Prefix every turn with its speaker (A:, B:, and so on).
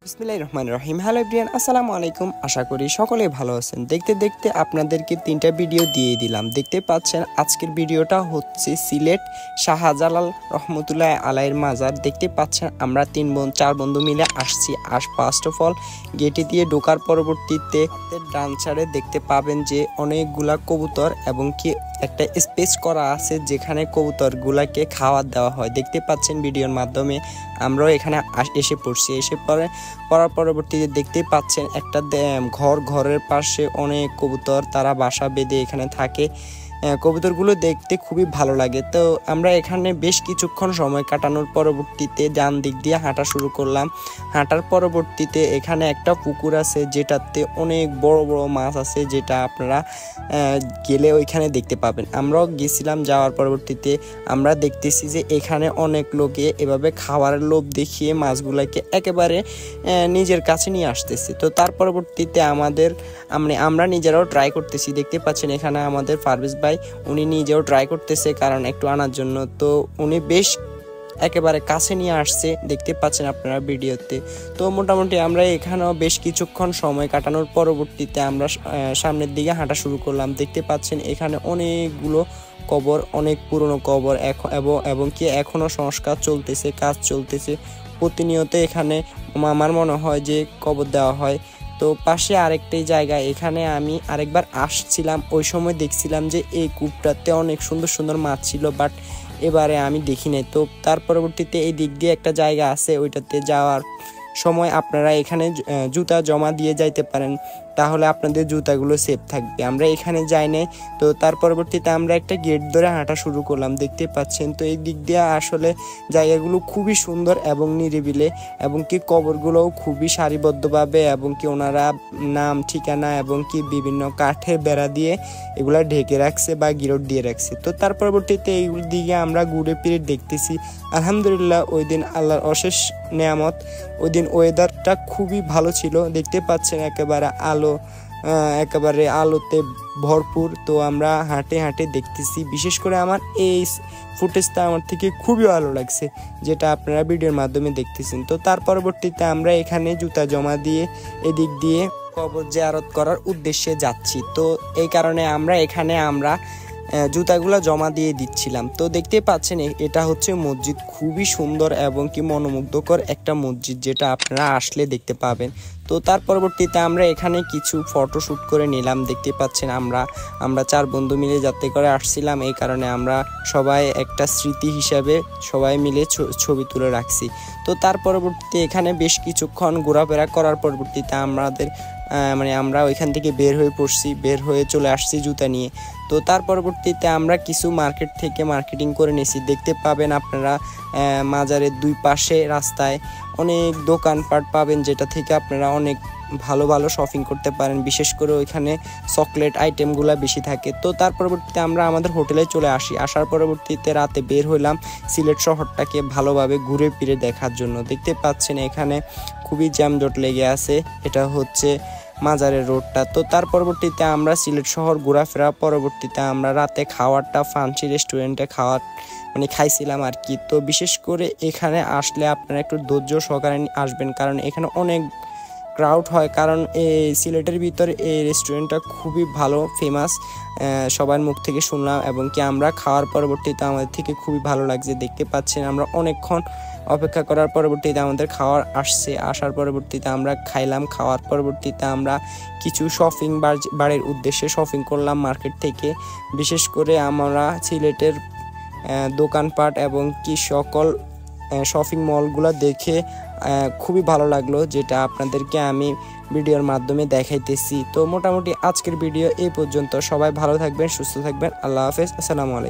A: বিসমিল্লাহির রহমানির রহিম। Hello everyone, আসসালামু আলাইকুম। আশা করি সকলেই ভালো আছেন। দেখতে দেখতে আপনাদেরকে 3টা ভিডিও দিয়ে দিলাম। দেখতে পাচ্ছেন আজকের ভিডিওটা হচ্ছে সিলেট শাহজালাল রহমতুল্লাহ আলাইহির মাজার। দেখতে পাচ্ছেন আমরা 4 বন্ধু মিলে আসছি। ফার্স্ট অফ অল গেটে দিয়ে ঢোকার পরবর্তীতে ডান সাইডে দেখতে পাবেন যে অনেকগুলা কবুতর এবং কি একটা স্পেস করা আছে যেখানে কবুতরগুলাকে খাবার দেওয়া হয়। দেখতে পাচ্ছেন ভিডিওর মাধ্যমে আমরাও এখানে এসে পড়ছি। পড়ার পরবর্তীতে দেখতে পাচ্ছেন একটা ঘরের পাশে অনেক কবুতর তারা বাসা বেঁধে এখানে থাকে। কবুতরগুলো দেখতে খুবই ভালো লাগে। তো আমরা এখানে বেশ কিছুক্ষণ সময় কাটানোর পরবর্তীতে ডান দিক দিয়ে হাঁটা শুরু করলাম। হাঁটার পরবর্তীতে এখানে একটা পুকুর আছে যেটাতে অনেক বড় বড় মাছ আছে, যেটা আপনারা গেলে ওইখানে দেখতে পাবেন। আমরাও গেছিলাম। যাওয়ার পরবর্তীতে আমরা দেখতেছি যে এখানে অনেক লোকে এভাবে খাবারের লোভ দেখিয়ে মাছগুলোকে একেবারে নিজের কাছে নিয়ে আসতেছে। তো তার পরবর্তীতে আমরা নিজেরাও ট্রাই করতেছি। দেখতে পাচ্ছেন এখানে আমাদের পারভেজ ভাই উনি নিজেও ট্রাই করতেছে কারণ একটু আনার জন্য। তো উনি বেশ একেবারে কাছে নিয়ে আসছে, দেখতে পাচ্ছেন আপনারা ভিডিওতে। তো মোটামুটি আমরা এখানেও বেশ কিছুক্ষণ সময় কাটানোর পরবর্তীতে আমরা সামনের দিকে হাঁটা শুরু করলাম। দেখতে পাচ্ছেন এখানে অনেকগুলো কবর, অনেক পুরনো কবর এবং কি এখনো সংস্কার চলতেছে, কাজ চলতেছে প্রতিনিয়ত। এখানে আমার মনে হয় যে কবর দেওয়া হয়। তো পাশে আরেকটি জায়গা, এখানে আমি আরেকবার আসছিলাম, ওই সময় দেখছিলাম যে এই কূপটাতে অনেক সুন্দর সুন্দর মাছ ছিল, বাট এবারে আমি দেখি নাই। তো তার পরবর্তীতে এই দিক দিয়ে একটা জায়গা আছে, ওইটাতে যাওয়ার সময় আপনারা এখানে জুতা জমা দিয়ে যাইতে পারেন, তাহলে আপনাদের জুতাগুলো সেফ থাকবে। আমরা এখানে যাই নাই। তো তার পরবর্তীতে আমরা একটা গেট ধরে হাঁটা শুরু করলাম। দেখতে পাচ্ছেন তো এই দিক দিয়ে আসলে জায়গাগুলো খুবই সুন্দর এবং নিরিবিলি, এবং কি কবরগুলোও খুবই সারিবদ্ধভাবে এবং কি ওনারা নাম ঠিকানা এবং কি বিভিন্ন কাঠের বেড়া দিয়ে এগুলা ঢেকে রাখছে বা গিরট দিয়ে রাখছে। তো তার পরবর্তীতে এইগুলোর দিকে আমরা ঘুরে ফিরে দেখতেছি। আলহামদুলিল্লাহ ওই দিন আল্লাহর অশেষ নেয়ামত, ওই দিন ওয়েদারটা খুবই ভালো ছিল। দেখতে পাচ্ছেন একেবারে আলোতে ভরপুর। তো আমরা হাঁটে হাঁটে দেখতেছি। বিশেষ করে আমার এই ফুটেজটা আমার থেকে খুবই ভালো লাগছে, যেটা আপনারা ভিডিওর মাধ্যমে দেখতেছেন। তো তার পরবর্তীতে আমরা এখানে জুতা জমা দিয়ে এদিক দিয়ে কবর জিয়ারত করার উদ্দেশ্যে যাচ্ছি। তো এই কারণে আমরা জুতাগুলো জমা দিয়ে দিচ্ছিলাম। তো দেখতে পাচ্ছেন এটা হচ্ছে মসজিদ, খুবই সুন্দর এবং কি মনোমুগ্ধকর একটা মসজিদ, যেটা আপনারা আসলে দেখতে পাবেন। তো তার পরবর্তীতে আমরা এখানে কিছু ফটোশ্যুট করে নিলাম। দেখতে পাচ্ছেন আমরা 4 বন্ধু মিলে যাত্রা করে আসছিলাম, এই কারণে আমরা সবাই একটা স্মৃতি হিসাবে সবাই মিলে ছবি তুলে রাখছি। তো তার পরবর্তীতে এখানে বেশ কিছুক্ষণ ঘোরাফেরা করার পরবর্তীতে আমরা ওইখান থেকে বের হয়ে চলে আসছি জুতা নিয়ে। তো তার পরবর্তীতে আমরা কিছু মার্কেট থেকে মার্কেটিং করে নিয়েছি। দেখতে পাবেন আপনারা মাজারের 2 পাশে রাস্তায় অনেক দোকানপাট পাবেন, যেটা থেকে আপনারা অনেক ভালো ভালো শপিং করতে পারেন। বিশেষ করে ওইখানে চকলেট আইটেমগুলো বেশি থাকে। তো তার পরবর্তীতে আমরা আমাদের হোটেলে চলে আসার পরবর্তীতে রাতে বের হইলাম সিলেট শহরটাকে ভালোভাবে ঘুরে ফিরে দেখার জন্য। দেখতে পাচ্ছেন এখানে খুবই জ্যামজট লেগে আছে, এটা হচ্ছে মাজারের রোডটা। তো তার পরবর্তীতে আমরা সিলেট শহর ঘোরাফেরা পরবর্তীতে আমরা রাতে খাওয়ারটা ফান্সি রেস্টুরেন্টে খাইছিলাম আর কি। তো বিশেষ করে এখানে আসলে আপনারা একটু ধৈর্য সহকারে আসবেন, কারণ এখানে অনেক ক্রাউড হয়, কারণ এই সিলেটের ভিতরে এই রেস্টুরেন্টটা খুবই ভালো, ফেমাস, সবার মুখ থেকে শুনলাম এবং কি আমরা খাওয়ার পরবর্তীতে আমাদের থেকে খুবই ভালো লাগছে। দেখতে পাচ্ছেন আমরা অনেকক্ষণ অপেক্ষা করার পরবর্তীতে আমাদের খাওয়ার আসার পরবর্তীতে আমরা খাইলাম। খাওয়ার পরবর্তীতে আমরা কিছু শপিং বাড়ির উদ্দেশ্যে শপিং করলাম মার্কেট থেকে। বিশেষ করে আমরা সিলেটের দোকানপাট এবং কি সকল শপিং মলগুলো দেখে খুবই ভালো লাগলো, যেটা আপনাদেরকে আমি ভিডিওর মাধ্যমে দেখাইতেছি। তো মোটামুটি আজকের ভিডিও এই পর্যন্ত। সবাই ভালো থাকবেন, সুস্থ থাকবেন। আল্লাহ হাফেজ, আসসালামু আলাইকুম।